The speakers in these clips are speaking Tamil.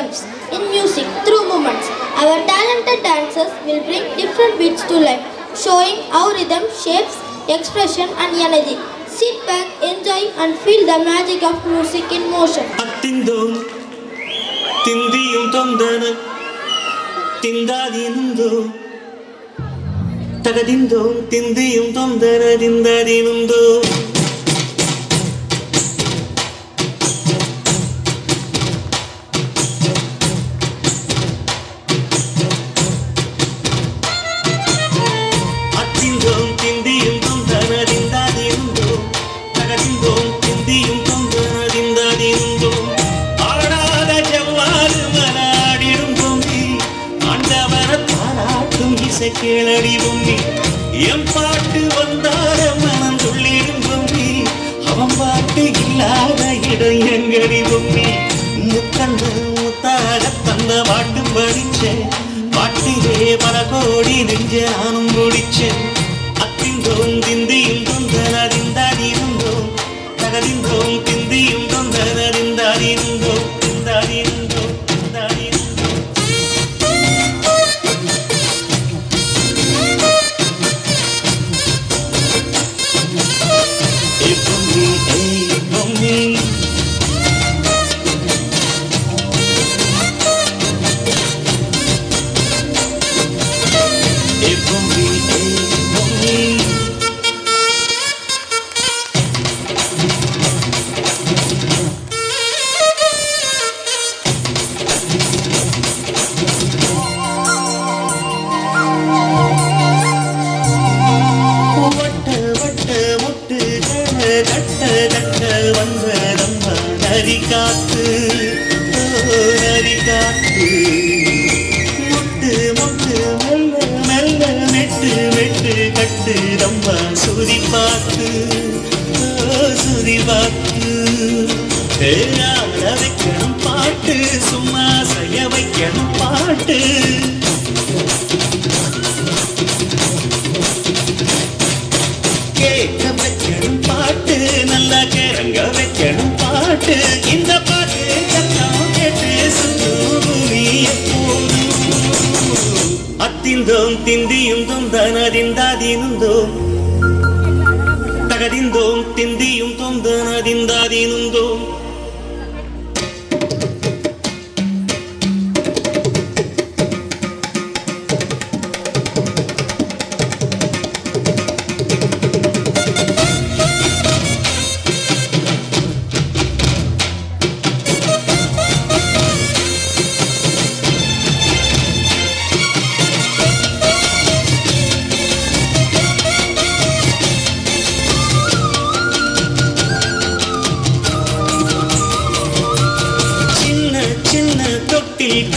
lives in music through movements. Our talented dancers will bring different beats to life, showing how rhythm shapes expression and energy. Sit back, enjoy and feel the magic of music in motion. Keladi Bommi M பாட்டு வந்தார மனம் துள்ளிடும் பொம்மி அவன் பாட்டு இல்லாத இடம் எங்கடி பொம்மி முத்தந்த முத்தாக தந்த பாட்டு படிச்சேன் பாட்டிலே பல கோடி நெஞ்ச நானும் முடிச்சேன் அத்திந்தோம் திந்தியும் தொந்தனதிந்தாதிருந்தோம் தகதிந்தோம் திந்தியும் தொந்தனதிந்தாதிருந்தோம் திந்தாதிருந்தோம் பாட்டு சும்மா செய்ய வைக்கணும் பாட்டு கேட்க வைக்கணும் பாட்டு நல்லா கேரங்க வைக்கணும் பாட்டு இந்த பாட்டு எல்லாம் கேட்டு சுத்தூமி அத்திந்தோம் திந்தியும் தொந்தனதிந்தாதினுந்தோம் தகதிந்தோம் திந்தியும் தொந்தனதிந்தாதினுந்தோம்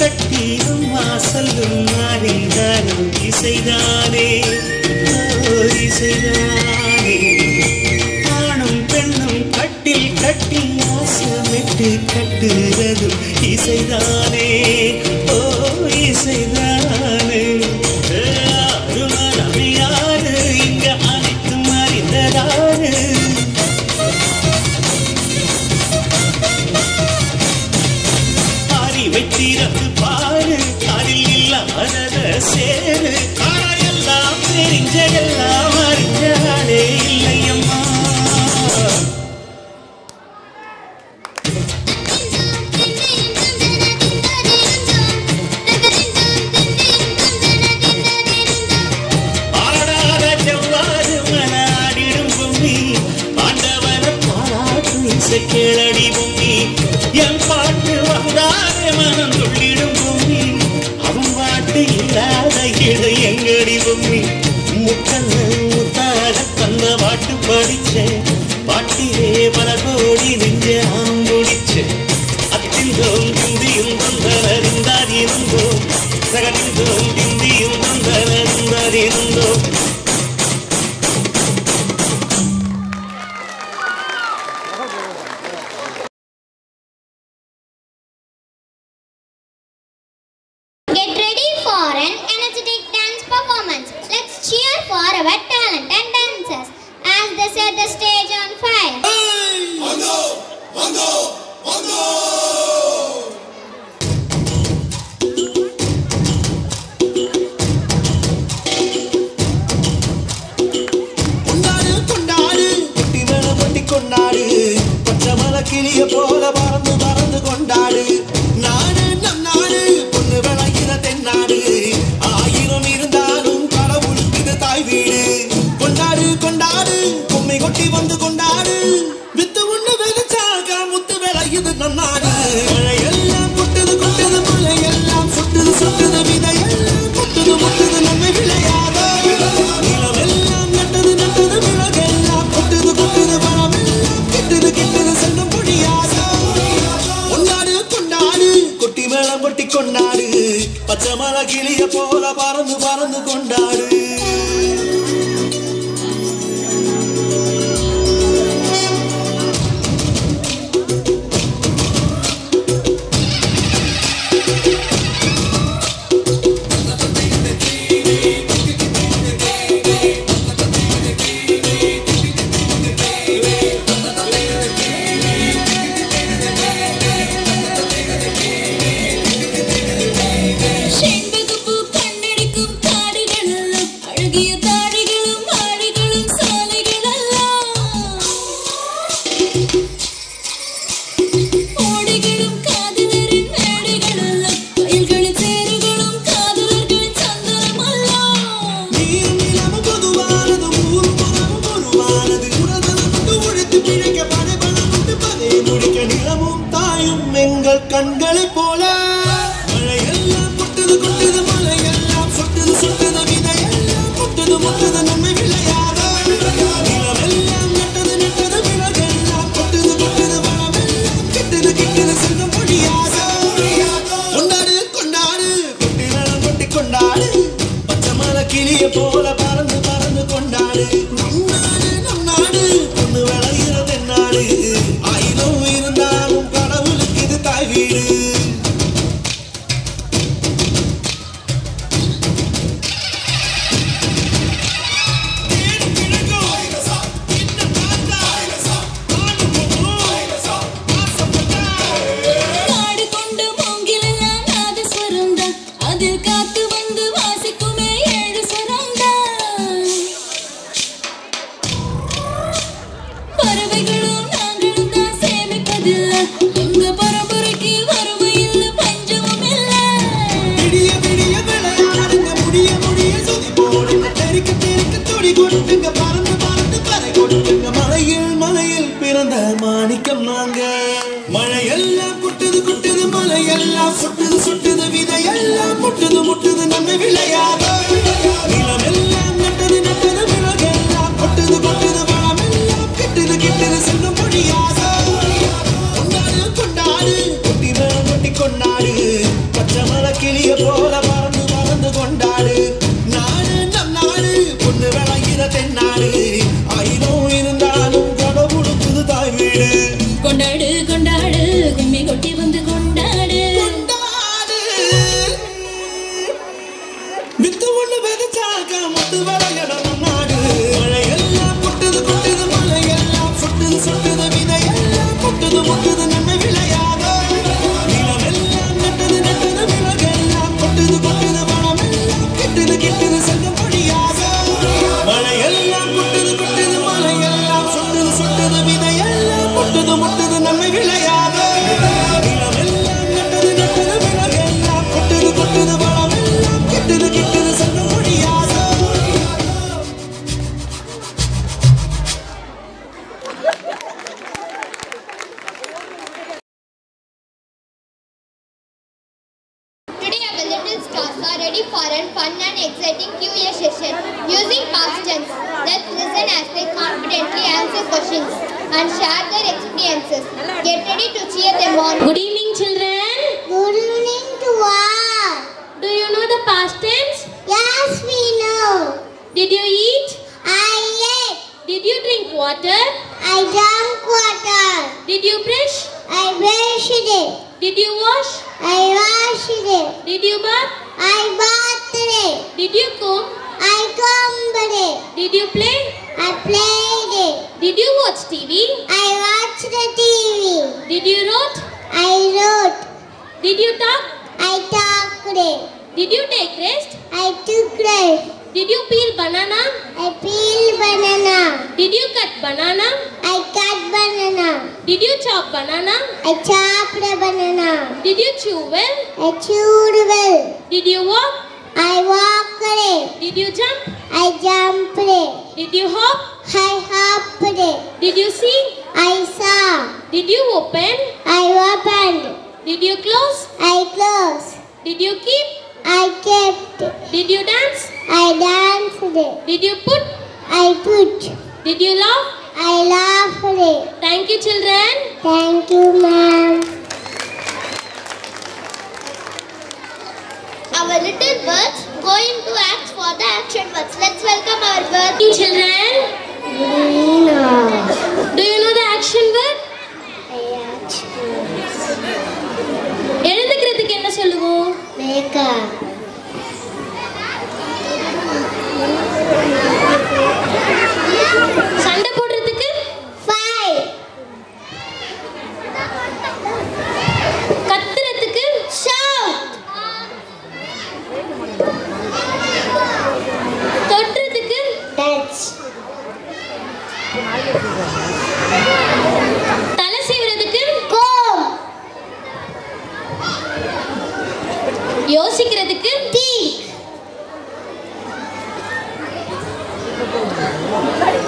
கட்டி அம்மா சொல்லும் நானே தானும் இசைதானே இசைதானே ஆணும் பெண்ணும் கட்டில் கட்டி ஆசமிட்டு கட்டுறதும் இசைதானே ஓ இசைதானே யாரு மனம் யாரு இங்க அனைத்தும் அறிந்ததாரு வைத்திரத்து பாரு அதில் இல்லாத சேரு காரையெல்லாம் தெரிஞ்ச எல்லாம் அறிஞ்சாலே இல்லையம்மா ஆடாத செவ்வாறு மனாடிடும் பொம்மி ஆண்டவன பாராட்டு இசை கேளடி பொம்மி என் பாட்டு வந்தாரே மனம் துள்ளிடும் பொம்மி அவன் பாட்டு இல்லாத இடம் எங்கடி பொம்மி முக்கல்ல முத்தாக தந்த பாட்டு படிச்சேன் பாட்டிலே பல கோடி நெஞ்ச நாம் முடிச்சேன் Athinthom திந்தியும் தொந்தனதிந்தாதிருந்தோம் சகதிந்தோம் திந்தியும் தொந்தனதிந்தாதிருந்தோம் our talented dancers as they set the stage on fire. Hey! Mando! Mando! Mando! கொண்டாடு பச்சை மலை கிளிய போல பறந்து பறந்து கொண்டாடு கண்களை போல மழையெல்லாம் கொட்டுது கொட்டுது மலையெல்லாம் சொட்டுது சொட்டுது விதையெல்லாம் கொட்டுது முட்டுது நம்மை விளையாட நிலமெல்லாம் நட்டது நட்டது விலகெல்லாம் கொட்டுது கொட்டுது வளமெல்லாம் கிட்டுது கிட்டுது செல்வம் பொழியாத கொண்டாடு கொண்டாடு கொட்டி நலம் கொட்டி கொண்டாடு பச்சை மலை கிளிய போல பறந்து பறந்து கொண்டாடு நம் நாடு பொண்ணு விளையிற தென்னாடு ஆயிரம் இருந்தாலும் கடவுளுக்கு இது தாய் வீடு மாணிக்கம் நாங்க மழையெல்லாம் கொட்டுது கொட்டுது மலையெல்லாம் சொட்டுது சொட்டுது விதையெல்லாம் முட்டுது முட்டுது நம்ம விளையாட நிலமெல்லாம் நட்டது நட்டது விலகெல்லாம் கொட்டுது கொட்டுது வளமெல்லாம் கிட்டுது கிட்டுது செல்வம் பொழியாத கொண்டாடு கொண்டாடு கொட்டி மேலம் கொட்டி கொண்டாடு பச்சை மலை கிளிய போல பறந்து பறந்து கொண்டாடு நாடு நம் நாடு பொண்ணு விளையிற தென்னாடு ஆயிரம் இருந்தாலும் கடவுளுக்கு தாய் வீடு கொண்டாடு கொண்டாடு கும்மி கொட்டி வந்து கொண்டாடு வித்து ஒண்ணு விதைச்சாக்க முத்து விளையணும் நம் நாடு மழையெல்லாம் கொட்டுது கொட்டுது மலையெல்லாம் சொட்டுது சொட்டுது விதையெல்லாம் கொட்டுது முட்டுது நம்மை விளையாட நிலமெல்லாம் நட்டது நட்டது விலகெல்லாம் கொட்டுது கொட்டுது வளமெல்லாம் கிட்டுது கிட்டுது செல்வம் பொழியாத மழையெல்லாம் கொட்டுது கொட்டுது மலையெல்லாம் சொட்டுது சொட்டுது விதையெல்லாம் கொட்டுது முட்டுது நம்மை விளையாட நிலமெல்லாம் நட்டது நட்டது விலகெல்லாம் கொட்டுது கொட்டுது வளமெல்லாம் கிட்டுது கிட்டுது செல்வம் பொழியாத Today our little stars are ready for a fun and exciting Q&A session using past tense. Let's listen as they confidently answer questions and share their experiences. Get ready to cheer them on. Good evening, children. Good evening to all. Do you know the past tense? Yes, we know. Did you eat? I ate. Did you drink water? I drank water. Did you brush? I brushed it. Did you wash? I washed it. Did you bath? I bathed it. Did you comb? I combed it. Did you play? I played it. Did you watch TV? I watched the TV. Did you wrote? I wrote. Did you talk? I talked it. Did you take rest? I took rest. Did you peel banana? I peeled banana. Did you cut banana? I cut banana. Did you chop banana? I chopped the banana. Did you chew well? I chewed well. Did you walk? I walked it. Did you jump? I jumped it. Did you hop? I hopped it. Did you see? I saw. Did you open? I opened. Did you close? I closed. Did you keep? I kept. Did you dance? I danced it. Did you put? I put. Did you laugh? I laughed it. Thank you, children. Thank you, ma'am. our little birds going to act for the action words. Let's welcome our birds. Children, do you know the action word? எழுதுகிறதுக்கு என்ன சொல்லுவோம்? Mega. சண்டை போடுறதுக்கு? Fight. கத்துறதுக்கு? Shout. தொடுறதுக்கு? Touch. தலை சீவுறதுக்கு? Comb. யோசிக்கிறதுக்கு? Think.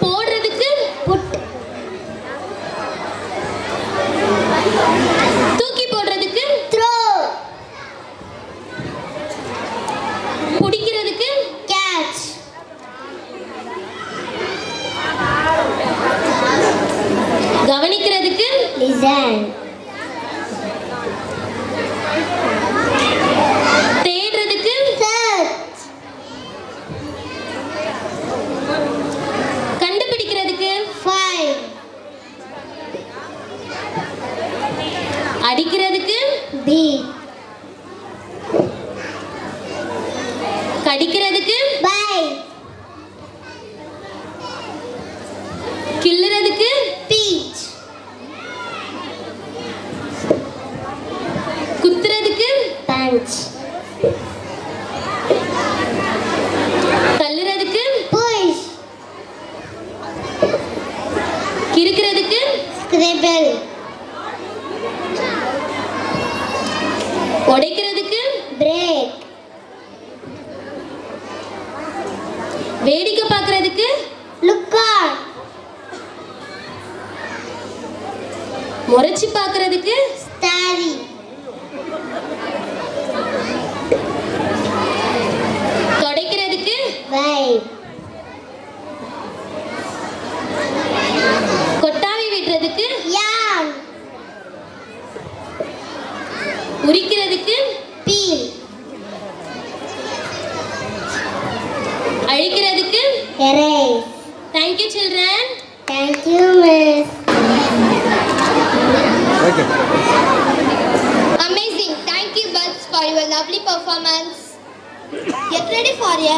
போடுறதுக்கு? Put. தூக்கி போடுறதுக்கு? Throw. பிடிக்கிறதுக்கு? Catch. கவனிக்கிறதுக்கு? Listen. தேடுறதுக்கு? Search. கண்டுபிடிக்கிறதுக்கு? Find. அடிக்கிறதுக்கு? Beat. கடிக்கிறதுக்கு? Bite. கிள்ளுறதுக்கு? Peach. குத்துறதுக்கு? Punch. தள்ளுறதுக்கு? Push. கிறுக்கிறதுக்கு? Scribble. உடைக்கிறதுக்கு? Break. வேடிக்கை பார்க்கறதுக்கு? Look on. முறைச்சி பார்க்கறதுக்கு? Starry. தொடைக்கிறதுக்கு? Vibe. கொட்டாவி விடுறதுக்கு? Yarn. உரிக்கிறதுக்கு? Peel. அழிக்கிறதுக்கு? Erase. Thank you, children. Thank you, Miss. Amazing. Thank you, birds, for your lovely performance. Get ready for a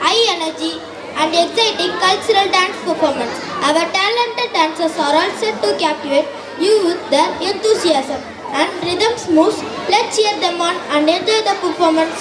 high energy and exciting cultural dance performance. Our talented dancers are all set to captivate you with their enthusiasm and rhythms moves. Let's cheer them on and enjoy the performance.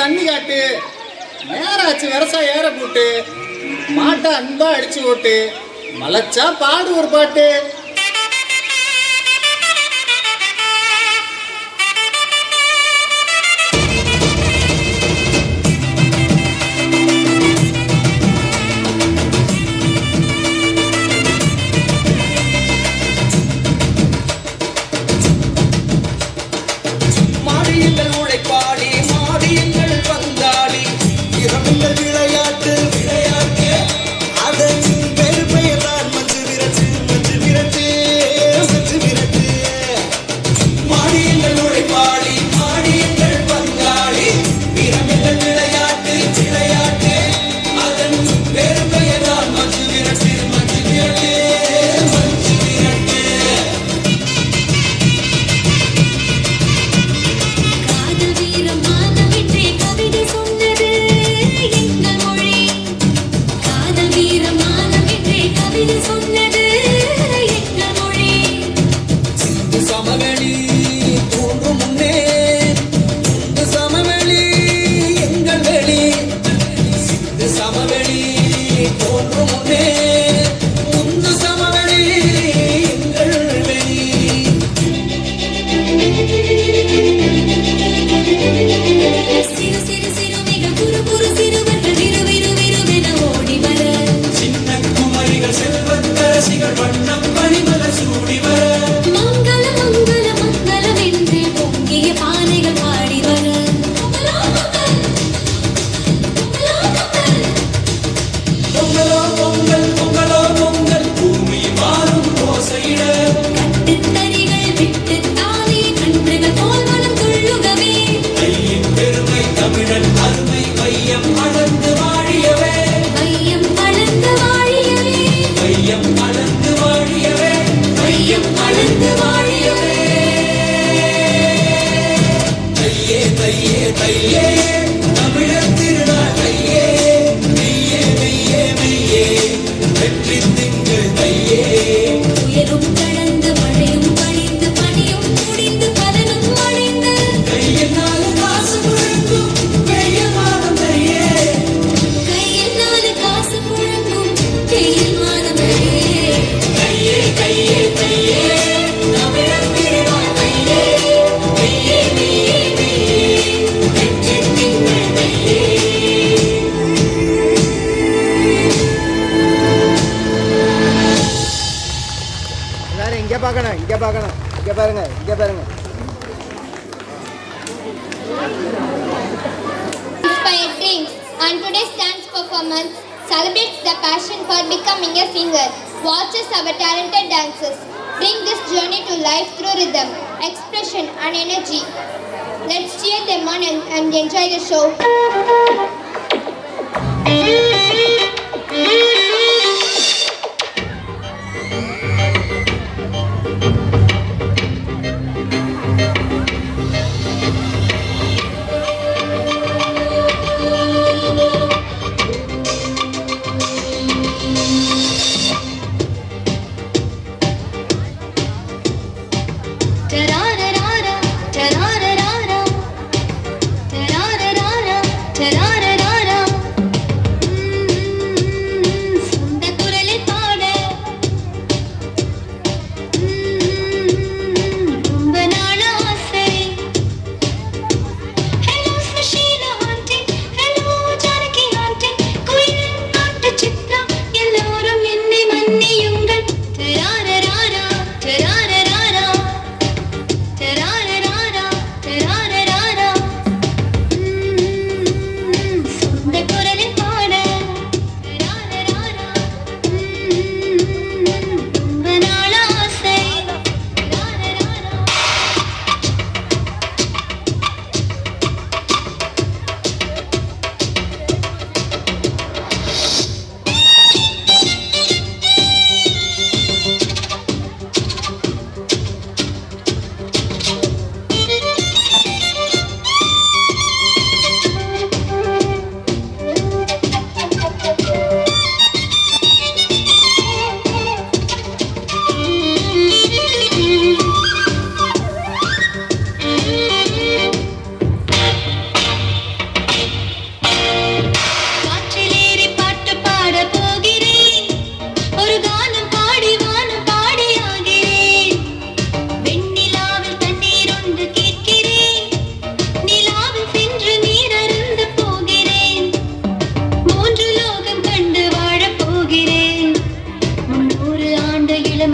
தண்ணி காட்டு, நேராச்சு விவசாயம் ஏற போட்டு, மாட்டை அன்பா அடிச்சு ஓட்டு, மலைச்சா பாடு ஒரு பாட்டு. Inspired Dreams, and today's dance performance celebrates the passion for becoming a singer. Watches our talented dancers bring this journey to life through rhythm, expression and energy. Let's cheer them on and enjoy the show. Ta-da-da-da-da, ta-da-da-da-da, ta-da-da-da-da, ta-da-da-da-da.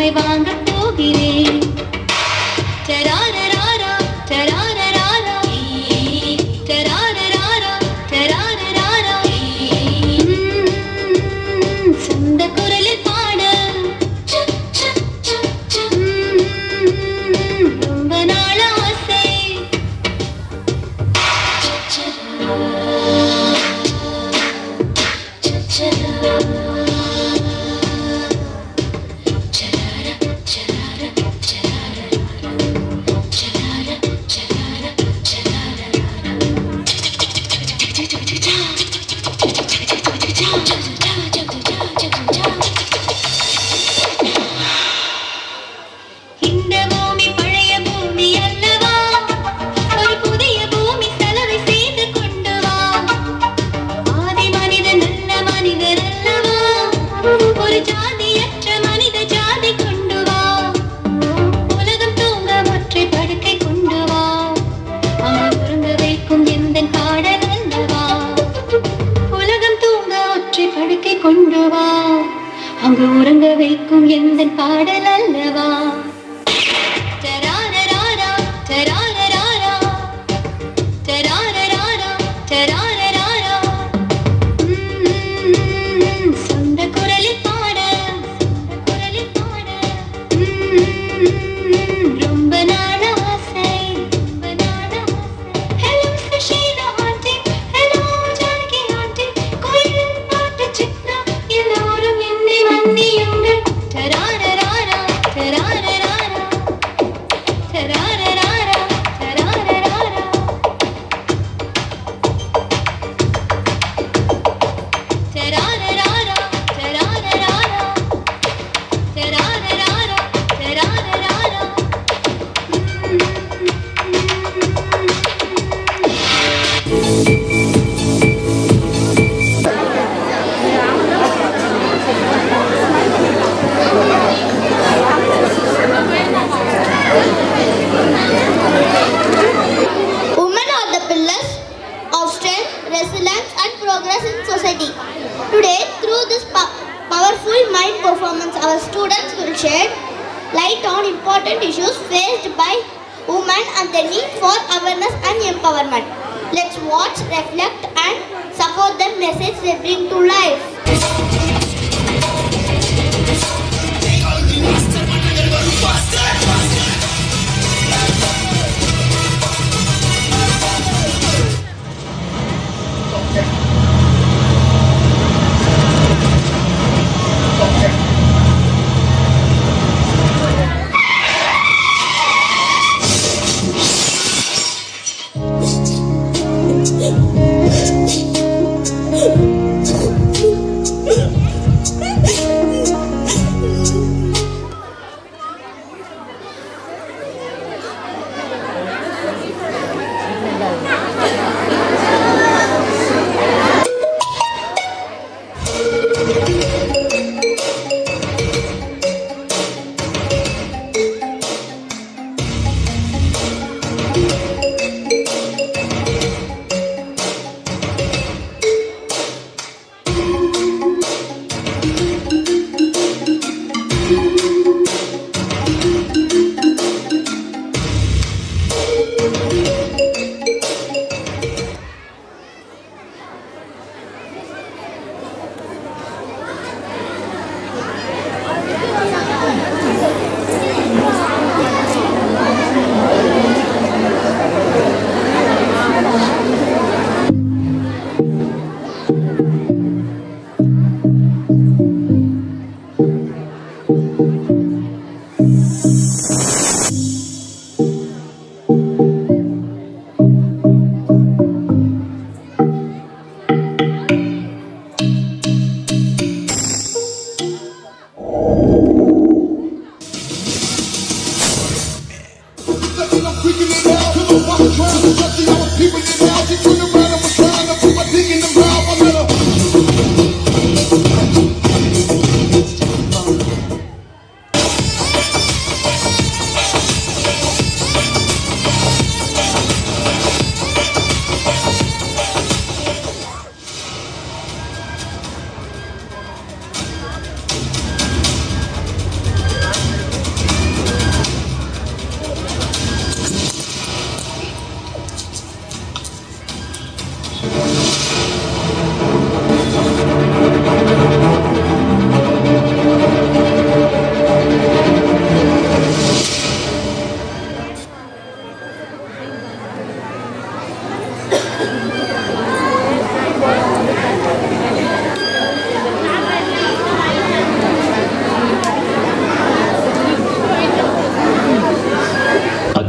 உன்னை வாங்க போகிறேன். டராரராரா டராரராரா டராரராரா டராரராரா சொந்த குரலில் பாட ரொம்ப நாள் ஆசை. இந்த பூமி பழைய பூமி அல்லவா, ஒரு புதிய பூமி செலவை செய்து கொண்டு வா. ஆதி மனிதன் நல்ல மனிதர் அல்லவா, ஒரு ஜாதியற்ற மனித ஜாதி கொண்டு வா. உலகம் தூங்க ஒற்றை படுக்கை கொண்டு வா, அங்கு உறங்க வைக்கும் எந்தன் பாடல் அல்லவா. உலகம் தூங்க ஒற்றை படுக்கை கொண்டு வா, அங்கு உறங்க வைக்கும் எந்தன் பாடல் அல்லவா. டராரராரா டராரராரா டராரராரா டராரராரா சொந்த குரலில் பாட குரலில் பாட ரொம்ப நாள் ஆசை ரொம்ப நாள் ஆசை. Hello Sushila aunty, hello Janaki aunty, கோயில் பாட்டு சித்ரா எல்லோரும் என்னை மன்னியுங்கள். டராரராரா டராரராரா டராரராரா டராரராரா டராரராரா டராரராரா டராரராரா டராரராரா Women are the pillars of strength, resilience and progress in society. Today, through this powerful mind performance, our students will shed light on important issues faced by women and the need for awareness and empowerment. Let's watch, reflect and support the message they bring to life.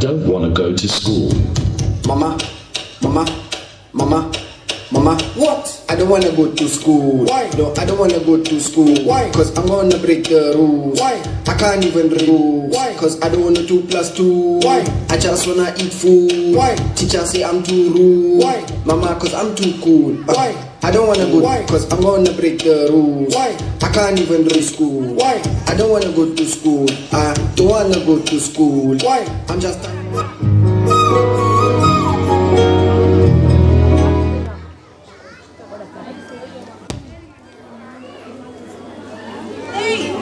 don't want to go to school. Mama, mama, mama, mama. What? I don't wanna go to school. Why? No, I don't wanna go to school. Why? Cause I'm gonna break the rules. Why? I can't even read rules. Why? Cause I don't wanna 2 + 2. Why? I just wanna eat food. Why? Teacher say I'm too rude. Why? Mama, cause I'm too cool. Why? I don't wanna go. Why? Cause I'm gonna break the rules. Why? I can't even read school. Why? I don't wanna go to school. I don't wanna go to school. Why? I'm just Hey,